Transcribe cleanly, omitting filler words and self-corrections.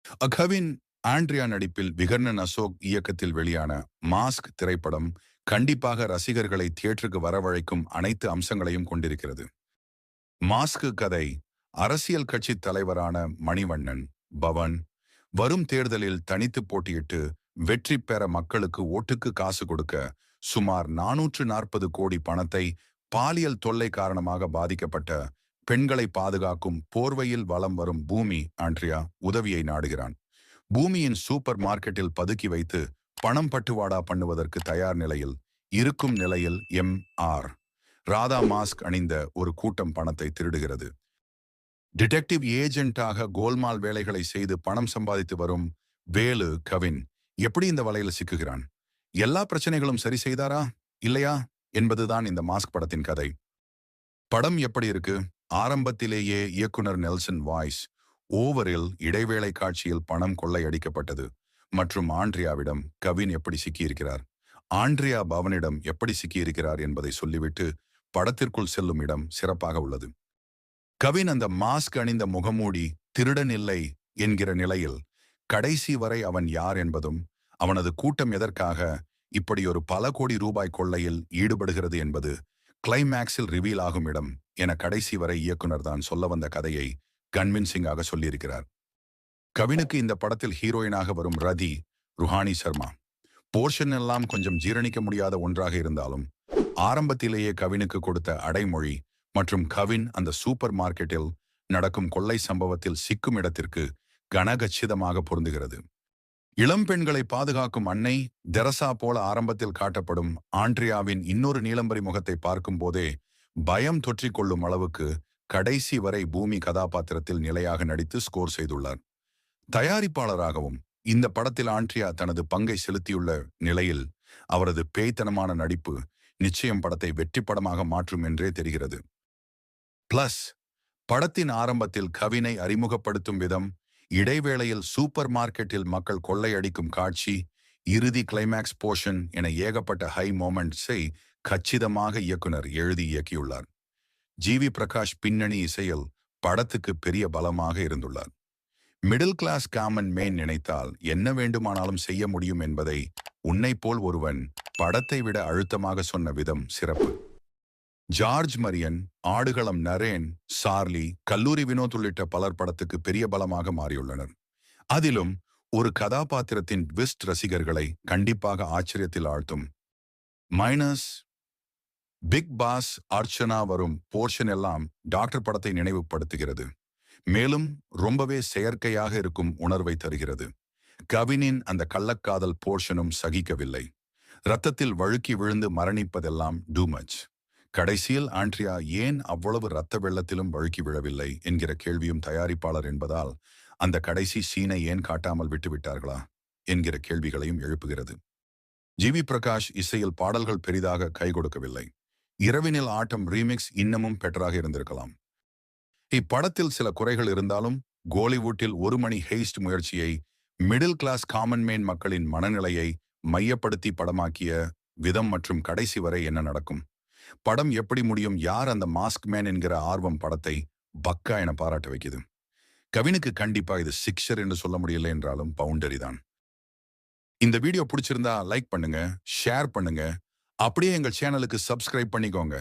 அகவின் Andrea நடிப்பில் விகர்ணன் அசோக் இயக்கத்தில் வெளியான மாஸ்க் திரைப்படம் கண்டிப்பாக ரசிகர்களை தியேட்டருக்கு வரவழைக்கும் அனைத்து அம்சங்களையும் கொண்டிருக்கிறது. மாஸ்க் கதை அரசியல் கட்சி தலைவரான மணிவண்ணன் பவன் வரும் தேர்தலில் தனித்து போட்டியிட்டு வெற்றி பெற மக்களுக்கு ஓட்டுக்கு காசு கொடுக்க சுமார் 440 கோடி பணத்தை பாலியல் தொல்லை காரணமாக பாதிக்கப்பட்ட பெண்களை பாதுகாக்கும் போர்வையில் வலம் வரும் பூமி ஆண்ட்ரியா உதவியை நாடுகிறான். பூமியின் சூப்பர் மார்க்கெட்டில் பதுக்கி வைத்து பணம் பட்டுவாடா பண்ணுவதற்கு தயார் நிலையில் இருக்கும் நிலையில் ஆர் ராதா மாஸ்க் அணிந்த ஒரு கூட்டம் பணத்தை திருடுகிறது. டிடெக்டிவ் ஏஜென்ட்டாக கோல்மால் வேலைகளை செய்து பணம் சம்பாதித்து வரும் வேலு கவின் எப்படி இந்த வலையில சிக்குகிறான்? எல்லா பிரச்சனைகளும் சரி செய்தாரா இல்லையா என்பதுதான் இந்த மாஸ்க் படத்தின் கதை. படம் எப்படி இருக்கு? ஆரம்பத்திலேயே இயக்குனர் நெல்சன் வாய்ஸ் ஓவரில் இடைவேளை காட்சியில் பணம் கொள்ளையடிக்கப்பட்டது மற்றும் ஆண்ட்ரியாவிடம் கவின் எப்படி சிக்கியிருக்கிறார், ஆண்ட்ரியா பவனிடம் எப்படி சிக்கியிருக்கிறார் என்பதை சொல்லிவிட்டு படத்திற்குள் செல்லும் இடம் சிறப்பாக உள்ளது. கவின் அந்த மாஸ்க் அணிந்த முகமூடி திருடன் இல்லை என்கிற நிலையில் கடைசி வரை அவன் யார் என்பதும் அவனது கூட்டம் எதற்காக இப்படி ஒரு பல கோடி ரூபாய் கொள்ளையில் ஈடுபடுகிறது என்பது கிளைமேக்ஸில் ரிவீல் ஆகும் இடம் என கடைசி வரை இயக்குனர் தான் சொல்ல வந்த கதையை கன்வின்சிங்காக சொல்லியிருக்கிறார். கவினுக்கு இந்த படத்தில் ஹீரோயினாக வரும் ரதி ருஹானி சர்மா போர்ஷன் எல்லாம் கொஞ்சம் ஜீரணிக்க முடியாத ஒன்றாக இருந்தாலும் ஆரம்பத்திலேயே கவினுக்கு கொடுத்த அடைமொழி மற்றும் கவின் அந்த சூப்பர் மார்க்கெட்டில் நடக்கும் கொள்ளை சம்பவத்தில் சிக்கும் இடத்திற்கு கனகச்சிதமாக பொருந்துகிறது. இளம் பெண்களை பாதுகாக்கும் அன்னை தெரசா போல ஆரம்பத்தில் காட்டப்படும் ஆண்ட்ரியாவின் இன்னொரு நீலம்பரி முகத்தை பார்க்கும் போதே பயம் தொற்றிக்கொள்ளும் அளவுக்கு கடைசி வரை பூமி கதாபாத்திரத்தில் நிலையாக நடித்து ஸ்கோர் செய்துள்ளார். தயாரிப்பாளராகவும் இந்த படத்தில் ஆண்ட்ரியா தனது பங்கை செலுத்தியுள்ள நிலையில் அவரது பேய்த்தனமான நடிப்பு நிச்சயம் படத்தை வெற்றி படமாக மாற்றும் என்றே தெரிகிறது. பிளஸ் படத்தின் ஆரம்பத்தில் கவினை அறிமுகப்படுத்தும் விதம், இடைவேளையில் சூப்பர் மார்க்கெட்டில் மக்கள் கொள்ளையடிக்கும் காட்சி, இறுதி கிளைமேக்ஸ் போர்ஷன் என ஏகப்பட்ட ஹை மொமெண்ட்ஸை கச்சிதமாக இயக்குனர் எழுதி இயக்கியுள்ளார். ஜிவி பிரகாஷ் பின்னணி இசையில் படத்துக்கு பெரிய பலமாக இருந்துள்ளார். மிடில் கிளாஸ் காமன் மேன் நினைத்தால் என்ன வேண்டுமானாலும் செய்ய முடியும் என்பதை உன்னை போல் ஒருவன் படத்தை விட அழுத்தமாக சொன்ன விதம் சிறப்பு. ஜார்ஜ் மரியன், ஆடுகளம் நரேன், சார்லி, கல்லூரி வினோத் உள்ளிட்ட பலர் படத்துக்கு பெரிய பலமாக மாறியுள்ளனர். அதிலும் ஒரு கதாபாத்திரத்தின் ட்விஸ்ட் ரசிகர்களை கண்டிப்பாக ஆச்சரியத்தில் ஆழ்த்தும். மைனஸ் பிக் பாஸ் அர்ச்சனா வரும் போர்ஷன் எல்லாம் டாக்டர் படத்தை நினைவுபடுத்துகிறது. மேலும் ரொம்பவே செயற்கையாக இருக்கும் உணர்வை தருகிறது. கவினின் அந்த கள்ளக்காதல் போர்ஷனும் சகிக்கவில்லை. ரத்தத்தில் வழுக்கி விழுந்து மரணிப்பதெல்லாம் டூ மச். கடைசியில் ஆண்ட்ரியா ஏன் அவ்வளவு இரத்த வெள்ளத்திலும் வழுக்கி விழவில்லை என்கிற கேள்வியும் தயாரிப்பாளர் என்பதால் அந்த கடைசி சீனை ஏன் காட்டாமல் விட்டுவிட்டார்களா என்கிற கேள்விகளையும் எழுப்புகிறது. ஜிவி பிரகாஷ் இசையில் பாடல்கள் பெரிதாக கை கொடுக்கவில்லை. இரவினில் ஆட்டம் ரீமிக்ஸ் இன்னமும் பெட்டராக இருந்திருக்கலாம். இப்படத்தில் சில குறைகள் இருந்தாலும் கோலிவுட்டில் ஒரு மணி ஹெய்ஸ்ட் முயற்சியை மிடில் கிளாஸ் காமன் மேன் மக்களின் மனநிலையை மையப்படுத்தி படமாக்கிய விதம் மற்றும் கடைசி வரை என்ன நடக்கும், படம் எப்படி முடியும், யார் அந்த மாஸ்க் மேன் என்கிற ஆர்வம் படத்தை பக்கா என பாராட்ட வைக்குது. கவினுக்கு கண்டிப்பா இது சிக்ஸர் என்று சொல்ல முடியல என்றாலும் பவுண்டரி தான். இந்த வீடியோ பிடிச்சிருந்தா லைக் பண்ணுங்க, ஷேர் பண்ணுங்க, அப்படியே எங்கள் சேனலுக்கு சப்ஸ்கிரைப் பண்ணிக்கோங்க.